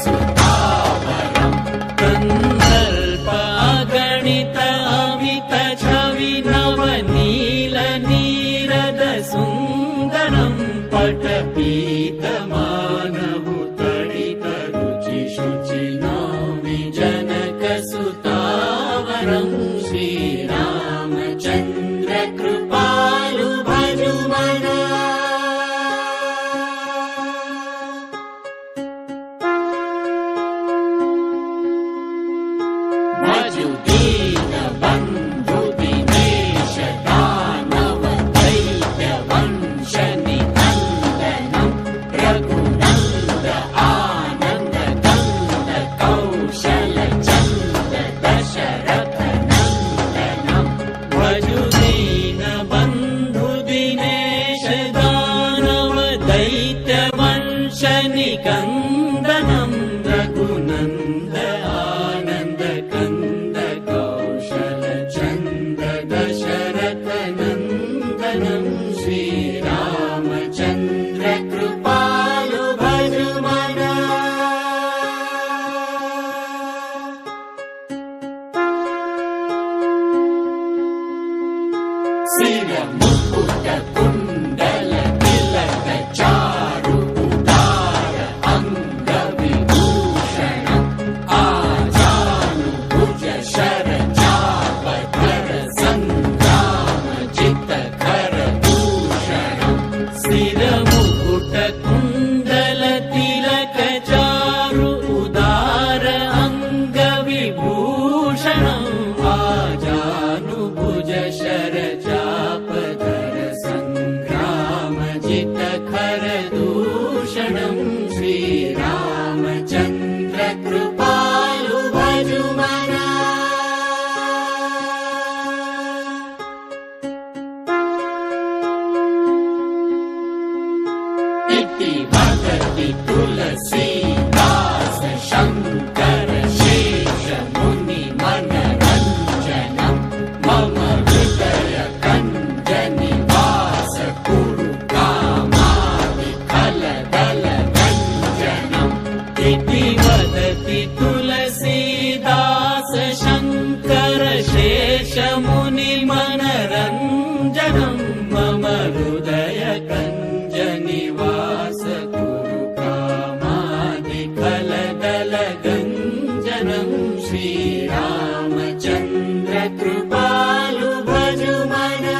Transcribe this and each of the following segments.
सुतावरम् कन्दर्पागणित अमित छवि नवनील नीरद सुन्दरम् पटपीतमानभुतडित रुचि शुचि नौमि जनकसुतावरम् श्रीरामचन्द्र कृपालु भजुमना भजु दीनबन्धु दिनेश दानव दैत्य वंश निकन्दनम् रघुनन्द आनन्द कन्द कौशल चन्द दशरथ नन्दनम् भजु दीनबन्धु दिनेश दानव दैत्य वंश निकन्दनम् रघुनन्द आनन्द कन्द कौशल चन्द दशरथ नन्दनम् श्रीरामचन्द्र कृपालु भजुमना सिरमुकुट कुण्डल तिलक चारु उदार अंग विभूषणम् आजानुभुज शर चाप धर संग्राम जित कर भूषणम् सिरमुकुट कुण्डल तिलक चारु उदार अंग विभूषणम् आजानुभुज शर चाप धर संग्राम जित खर दूषणम् श्रीरामचन्द्र कृपालु भजुमना इति वदति तुलसीदास शङ्कर शेष मुनि मनरञ्जनम् मम हृदय कञ्ज निवास कुरु कामादि कलदल रञ्जनम् इति वदति तुलसीदास शङ्कर शेष मुनि मनरञ्जनम् मम हृदय कञ्ज निवास कुरु कामादि कलदल गञ्जनम् श्रीरामचन्द्र कृपालु भजुमना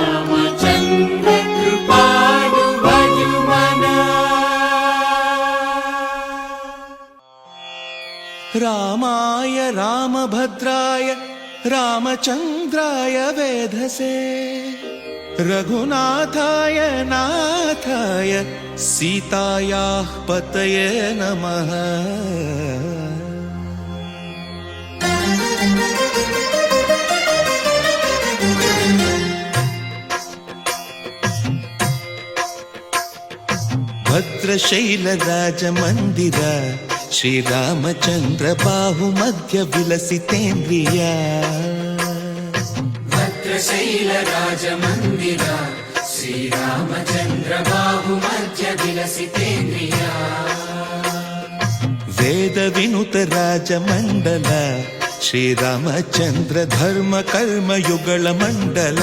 श्रीरामचन्द्र कृपालु भजुमना रामाय रामभद्राय रामचन्द्राय वेधसे रघुनाथाय नाथाय सीतायाः पतये नमः भद्रशैलराजमन्दिर श्रीरामचन्द्र बाहुमध्य विलसितेन्द्रिया भद्रशैलराजमन्दिर श्रीरामचन्द्र बाहुमध्य विलसितेन्द्रिया वेदविनुत राजमण्डल श्रीरामचन्द्र धर्म कर्म युगल मण्डल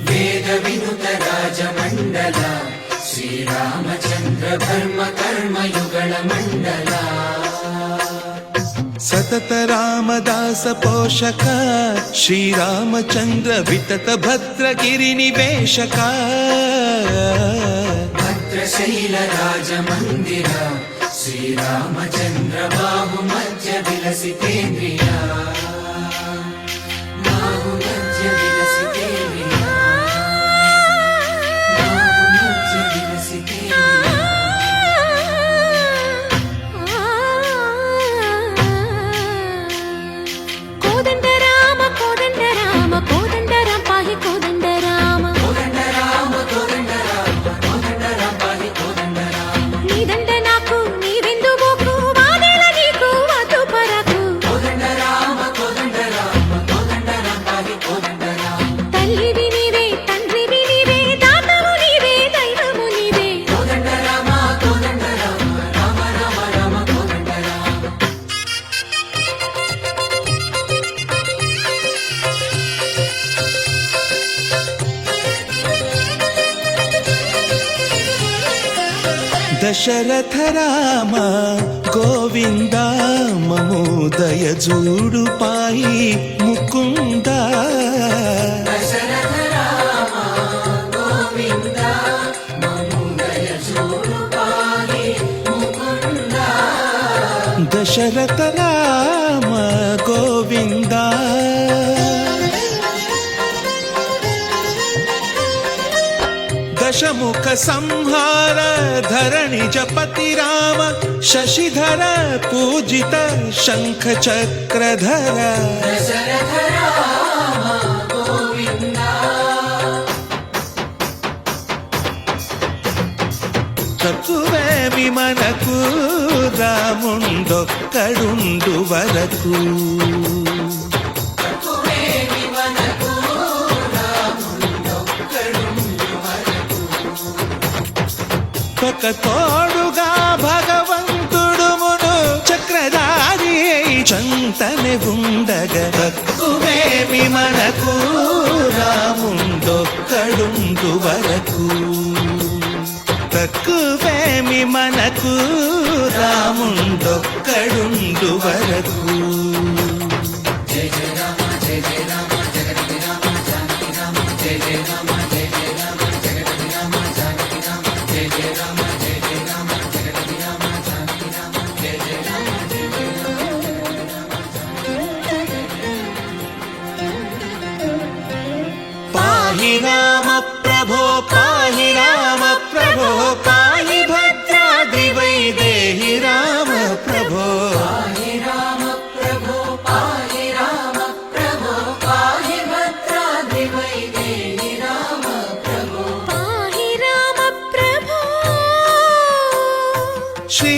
वेदविनुत राजमण्डल श्रीरामचन्द्र धर्म कर्म युगल मण्डल सतत रामदास पोषक श्रीरामचन्द्र वितत भद्रगिरि निवेशक भद्रशैलराजमन्दिर श्रीरामचन्द्र बाहुमध्य विलसितेन्द्रिया बाहुमध्य विलसितेन्द्रिया बाहुमध्य विलसितेन्द्रिया దశరథ రామ గోవింద మమోదయ జూడు పాయి ముకుంద దశరథ రామ గోవింద మముదయ చూడు పాలి ముకుంద దశరథ రామ గోవింద దశముఖ సంహార ధరణి జపతి రామ శశిధర పూజిత శంఖ చక్రధర దశరథ రామ గోవింద తక్కువేమి మనకు రాముండొక్కడుండు వరకు తక్కువేమి మనకు రాముండొక్కడుండు వరకు ఒక తోడుగా భగవంతుడుమును చక్రధారి చంతనే ఉండగ తక్కువేమి మనకు రాముండొక్కడుండు వరకు తక్కువేమి మనకు రాముండొక్కడుండు వరకు జయ జయ రామ జయ జయ రామ జగతి రామ జానకి రామ జయ జయ రామ జయ జయ రామ జగతి రామ జానకి రామ జయ జయ రామ జయ జయ రామ జగతి రామ జానకి రామ జయ జయ రామ జయ జయ పాహి రామ ప్రభో పాహి రామ ప్రభో పాహి భద్రాద్రి వైదేహి రామ ప్రభో పాహి రామ ప్రభో పాహి రామ ప్రభో పాహి భద్రాద్రి వైదేహి రామ ప్రభో పాహి రామ ప్రభో శ్రీ